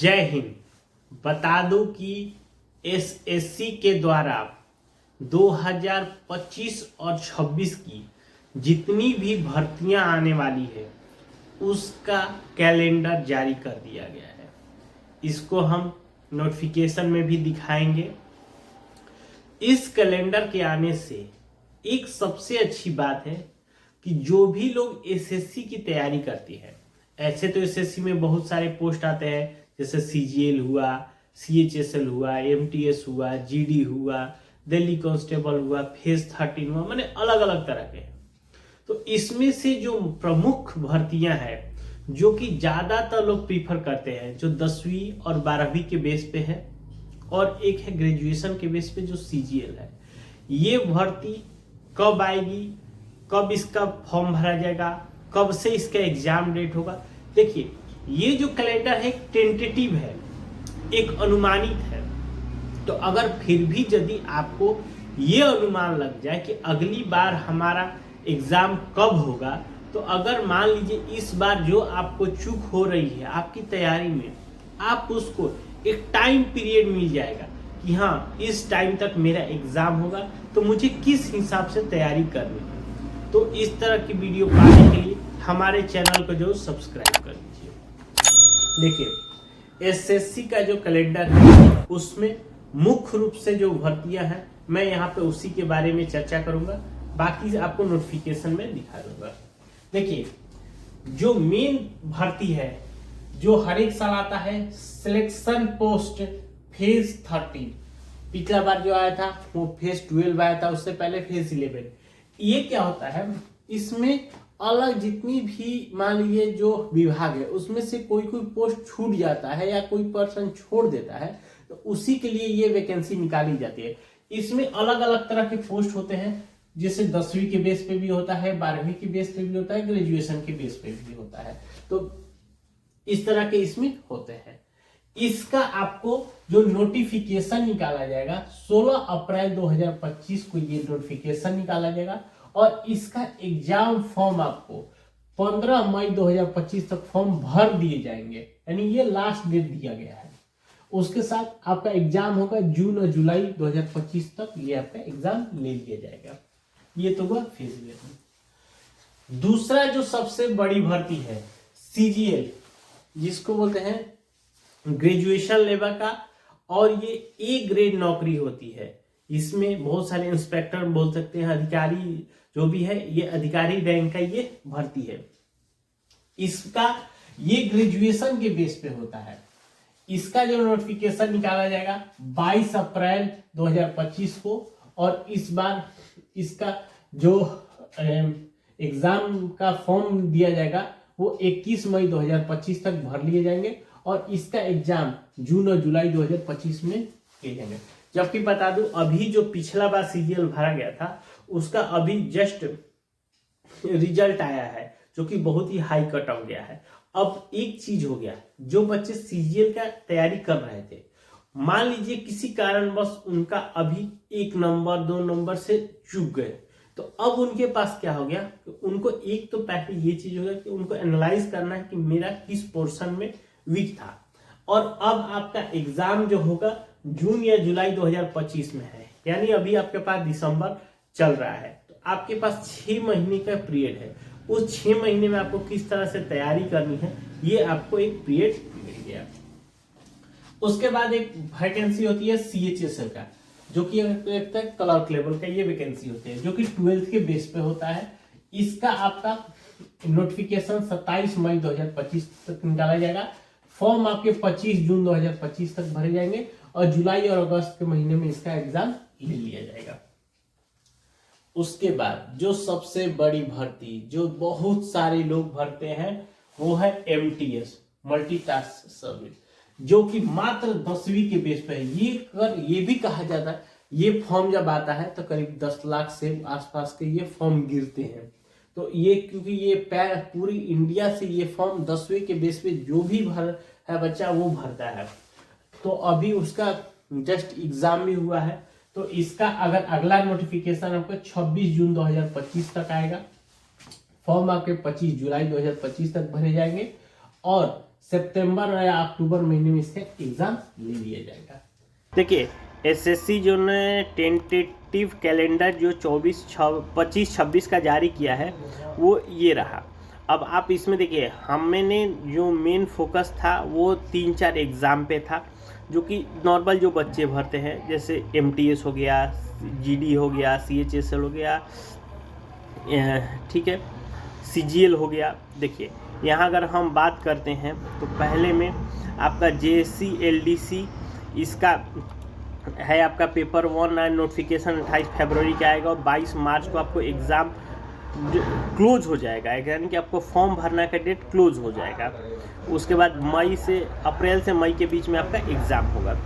जय हिंद। बता दूं कि एसएससी के द्वारा 2025 और 26 की जितनी भी भर्तियां आने वाली है उसका कैलेंडर जारी कर दिया गया है। इसको हम नोटिफिकेशन में भी दिखाएंगे। इस कैलेंडर के आने से एक सबसे अच्छी बात है कि जो भी लोग एसएससी की तैयारी करते हैं, ऐसे तो एसएससी में बहुत सारे पोस्ट आते हैं, जैसे सीजीएल हुआ, सीएचएसएल हुआ, एमटीएस हुआ, जीडी हुआ, दिल्ली कांस्टेबल हुआ, फेज 13 हुआ, माने अलग अलग तरह के। तो इसमें से जो प्रमुख भर्तियां हैं जो कि ज्यादातर लोग प्रीफर करते हैं, जो 10वीं और 12वीं के बेस पे है, और एक है ग्रेजुएशन के बेस पे जो सीजीएल है। ये भर्ती कब आएगी, कब इसका फॉर्म भरा जाएगा, कब से इसका एग्जाम डेट होगा। देखिए, ये जो कैलेंडर है टेंटेटिव है, एक अनुमानित है। तो अगर फिर भी यदि आपको ये अनुमान लग जाए कि अगली बार हमारा एग्जाम कब होगा, तो अगर मान लीजिए इस बार जो आपको चूक हो रही है आपकी तैयारी में, आप उसको एक टाइम पीरियड मिल जाएगा कि हाँ इस टाइम तक मेरा एग्जाम होगा, तो मुझे किस हिसाब से तैयारी करनी है। तो इस तरह की वीडियो पाने के लिए हमारे चैनल को जो सब्सक्राइब कर लीजिए। देखिए, एसएससी का जो कैलेंडर है उसमें मुख्य रूप से जो भर्तियां हैं मैं यहाँ पे उसी के बारे में चर्चा करूंगा, बाकी आपको नोटिफिकेशन में दिखा दूंगा। देखिए, जो मेन भर्ती है जो हर एक साल आता है, सिलेक्शन पोस्ट फेज 13। पिछला बार जो आया था वो फेज 12 आया था, उससे पहले फेज 11। ये क्या होता है, इसमें अलग जितनी भी मान लीजिए जो विभाग है उसमें से कोई पोस्ट छूट जाता है या कोई पर्सन छोड़ देता है, तो उसी के लिए ये वैकेंसी निकाली जाती है। इसमें अलग अलग तरह के पोस्ट होते हैं, जैसे 10वीं के बेस पे भी होता है, 12वीं के बेस पे भी होता है, ग्रेजुएशन के बेस पे भी होता है। तो इस तरह के इसमें होते हैं। इसका आपको जो नोटिफिकेशन निकाला जाएगा 16 अप्रैल 2025 को ये नोटिफिकेशन निकाला जाएगा, और इसका एग्जाम फॉर्म आपको 15 मई 2025 तक फॉर्म भर दिए जाएंगे, यानी ये लास्ट डेट दिया गया है। उसके साथ आपका एग्जाम होगा जून और जुलाई 2025 तक, ये आपका एग्जाम ले लिया जाएगा। ये तो हुआ फेज 11। दूसरा जो सबसे बड़ी भर्ती है सीजीएल, जिसको बोलते हैं ग्रेजुएशन लेवल का, और ये ए ग्रेड नौकरी होती है। इसमें बहुत सारे इंस्पेक्टर बोल सकते हैं, अधिकारी जो भी है, ये अधिकारी रैंक का ये भर्ती है। इसका ये ग्रेजुएशन के बेस पे होता है। इसका जो नोटिफिकेशन निकाला जाएगा 22 अप्रैल 2025 को, और इस बार इसका जो एग्जाम का फॉर्म दिया जाएगा वो 21 मई 2025 तक भर लिए जाएंगे, और इसका एग्जाम जून और जुलाई 2025 में किए जाएंगे। जबकि बता दूं, अभी जो पिछला बार सीजीएल भरा गया था उसका अभी जस्ट रिजल्ट आया है, जो कि बहुत ही हाई कट ऑफ गया है। अब एक चीज हो गया, जो बच्चे सीजीएल का तैयारी कर रहे थे, मान लीजिए किसी कारणवश उनका अभी 1 नंबर 2 नंबर से चूक गए, तो अब उनके पास क्या हो गया कि उनको एक तो पहले ये चीज हो गया कि उनको एनालाइज करना है कि मेरा किस पोर्शन में वीक था। और अब आपका एग्जाम जो होगा जून या जुलाई 2025 में है, यानी अभी आपके पास दिसंबर चल रहा है, तो आपके पास 6 महीने का पीरियड है। उस 6 महीने में आपको किस तरह से तैयारी करनी है, ये आपको एक पीरियड मिल गया। उसके बाद एक वैकेंसी होती है सीएचएसएल का, जो कि क्लर्क लेवल का ये वैकेंसी होती है, जो कि 12th के बेस पे होता है। इसका आपका नोटिफिकेशन 27 मई 2025 तक निकाला जाएगा। फॉर्म आपके 25 जून 2025 तक भरे जाएंगे, और जुलाई और अगस्त के महीने में इसका एग्जाम ले लिया जाएगा। उसके बाद जो सबसे बड़ी भर्ती जो बहुत सारे लोग भरते हैं वो है एमटीएस, मल्टी टास्क सर्विस, जो कि मात्र 10वीं के बेस पे है। ये भी कहा जाता है, ये फॉर्म जब आता है तो करीब 10 लाख से आसपास के ये फॉर्म गिरते हैं। तो ये क्योंकि ये पूरी इंडिया से ये फॉर्म 10वीं के बेस पे जो भी भर है बच्चा वो भरता है। तो अभी उसका जस्ट एग्जाम भी हुआ है, तो इसका अगर अगला नोटिफिकेशन आपको 26 जून 2025 तक आएगा। फॉर्म आपके 25 जुलाई 2025 तक भरे जाएंगे, और सितंबर या अक्टूबर महीने में इसका एग्जाम ले लिया जाएगा। देखिए एसएससी जो ने टेंटेटिव कैलेंडर जो 25-26 का जारी किया है वो ये रहा। अब आप इसमें देखिए हमने जो मेन फोकस था वो 3-4 एग्ज़ाम पे था, जो कि नॉर्मल जो बच्चे भरते हैं, जैसे एमटीएस हो गया, जीडी हो गया, सीएचएसएल हो गया, ठीक है, सीजीएल हो गया। देखिए यहाँ अगर हम बात करते हैं तो पहले में आपका जेएससी एलडीसी इसका है आपका पेपर 1 और नोटिफिकेशन 28 फरवरी का आएगा और 22 मार्च को आपको एग्ज़ाम क्लोज हो जाएगा, यानी कि आपको फॉर्म भरना का डेट क्लोज हो जाएगा। उसके बाद अप्रैल से मई के बीच में आपका एग्ज़ाम होगा।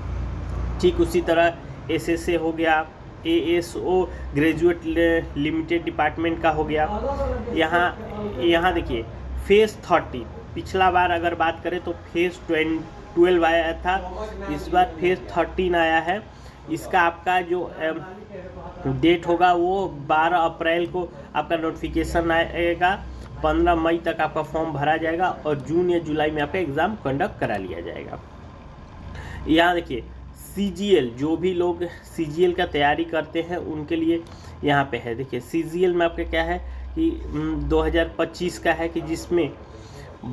ठीक उसी तरह एसएसए हो गया, एएसओ ग्रेजुएट लिमिटेड डिपार्टमेंट का हो गया। यहाँ देखिए फेज़ 30, पिछला बार अगर बात करें तो फेज़ 12 आया था, इस बार फेज़ 13 आया है। इसका आपका जो डेट होगा वो 12 अप्रैल को आपका नोटिफिकेशन आएगा, 15 मई तक आपका फॉर्म भरा जाएगा और जून या जुलाई में आपका एग्ज़ाम कंडक्ट करा लिया जाएगा। यहाँ देखिए सीजीएल, जो भी लोग सीजीएल का तैयारी करते हैं उनके लिए यहाँ पे है। देखिए सीजीएल में आपका क्या है कि 2025 का है, कि जिसमें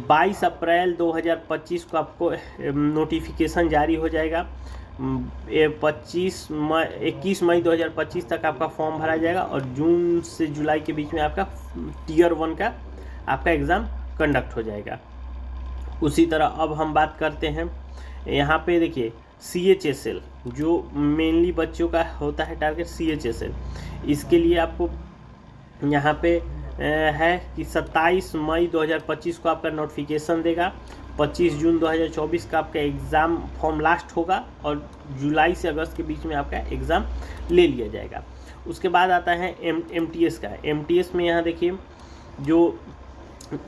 22 अप्रैल 2025 को आपको नोटिफिकेशन जारी हो जाएगा। 21 मई 2025 तक आपका फॉर्म भरा जाएगा और जून से जुलाई के बीच में आपका टीयर 1 का आपका एग्ज़ाम कंडक्ट हो जाएगा। उसी तरह अब हम बात करते हैं यहाँ पे देखिए सीएचएसएल, जो मेनली बच्चों का होता है टारगेट सीएचएसएल, इसके लिए आपको यहाँ पे है कि 27 मई 2025 को आपका नोटिफिकेशन देगा, 25 जून 2024 का आपका एग्ज़ाम फॉर्म लास्ट होगा और जुलाई से अगस्त के बीच में आपका एग्ज़ाम ले लिया जाएगा। उसके बाद आता है एमटीएस का। एमटीएस में यहाँ देखिए जो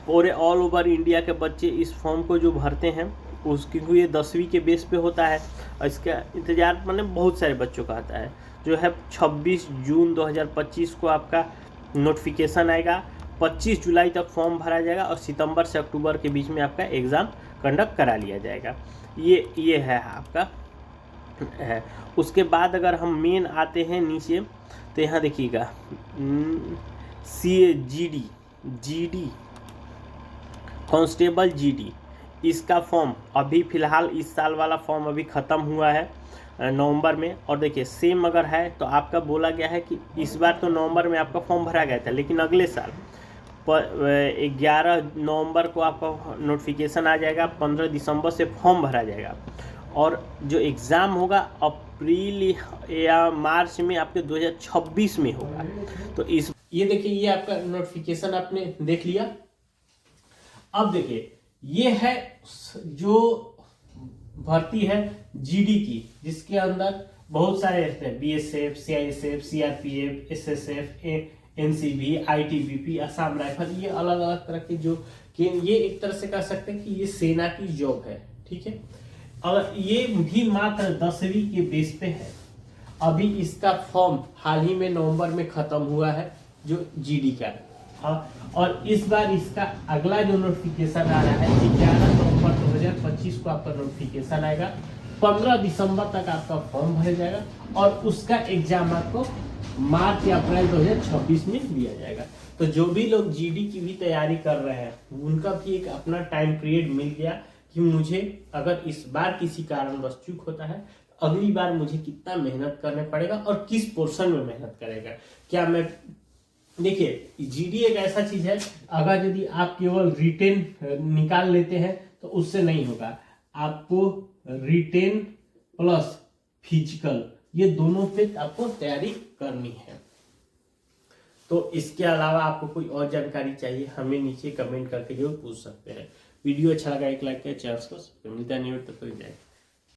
पूरे ऑल ओवर इंडिया के बच्चे इस फॉर्म को जो भरते हैं उसकी ये 10वीं के बेस पे होता है और इसका इंतज़ार मतलब बहुत सारे बच्चों का आता है, जो है 26 जून 2025 को आपका नोटिफिकेशन आएगा, 25 जुलाई तक फॉर्म भरा जाएगा और सितंबर से अक्टूबर के बीच में आपका एग्ज़ाम कंडक्ट करा लिया जाएगा। ये है आपका है। उसके बाद अगर हम मेन आते हैं नीचे तो यहाँ देखिएगा जीडी कांस्टेबल जीडी, इसका फॉर्म अभी फ़िलहाल इस साल वाला फॉर्म अभी ख़त्म हुआ है नवंबर में। और देखिए सेम अगर है तो आपका बोला गया है कि इस बार तो नवंबर में आपका फॉर्म भरा गया था, लेकिन अगले साल 11 नवंबर को आपका नोटिफिकेशन आ जाएगा, 15 दिसंबर से फॉर्म भरा जाएगा और जो एग्ज़ाम होगा अप्रैल या मार्च में आपके 2026 में होगा। तो ये देखिए ये आपका नोटिफिकेशन आपने देख लिया। अब देखिए ये है जो भर्ती है जीडी की, जिसके अंदर बहुत सारे रहते हैं, BSF, CISF, CRPF, SSF, NCB, ITBP, Assam rifle, ये अलग अलग तरह के जो ये एक तरह से कह सकते हैं कि ये सेना की जॉब है। ठीक है, और ये भी मात्र 10वीं के बेस पे है। अभी इसका फॉर्म हाल ही में नवंबर में खत्म हुआ है जो जीडी का। और इस बार इसका अगला जो नोटिफिकेशन आ रहा है 11 नवंबर 2025 को आपका नोटिफिकेशन आएगा, 15 दिसंबर तक आपका फॉर्म भर जाएगा और उसका एग्जाम आपको मार्च या अप्रैल 2026 में लिया जाएगा। तो जो भी लोग जीडी की भी तैयारी कर रहे हैं उनका भी एक अपना टाइम पीरियड मिल गया कि मुझे अगर इस बार किसी कारणवश चूक होता है तो अगली बार मुझे कितना मेहनत करना पड़ेगा और किस पोर्शन में मेहनत करेगा। क्या मैं देखिए जीडी एक ऐसा चीज है, अगर यदि आप केवल रिटेन निकाल लेते हैं तो उससे नहीं होगा, आपको रिटेन प्लस फिजिकल ये दोनों पे आपको तैयारी करनी है। तो इसके अलावा आपको कोई और जानकारी चाहिए हमें नीचे कमेंट करके जरूर पूछ सकते हैं। वीडियो अच्छा लगा एक लाइक करें, चैनल को सब्सक्राइब, मिलता है न्यू वीडियो तक।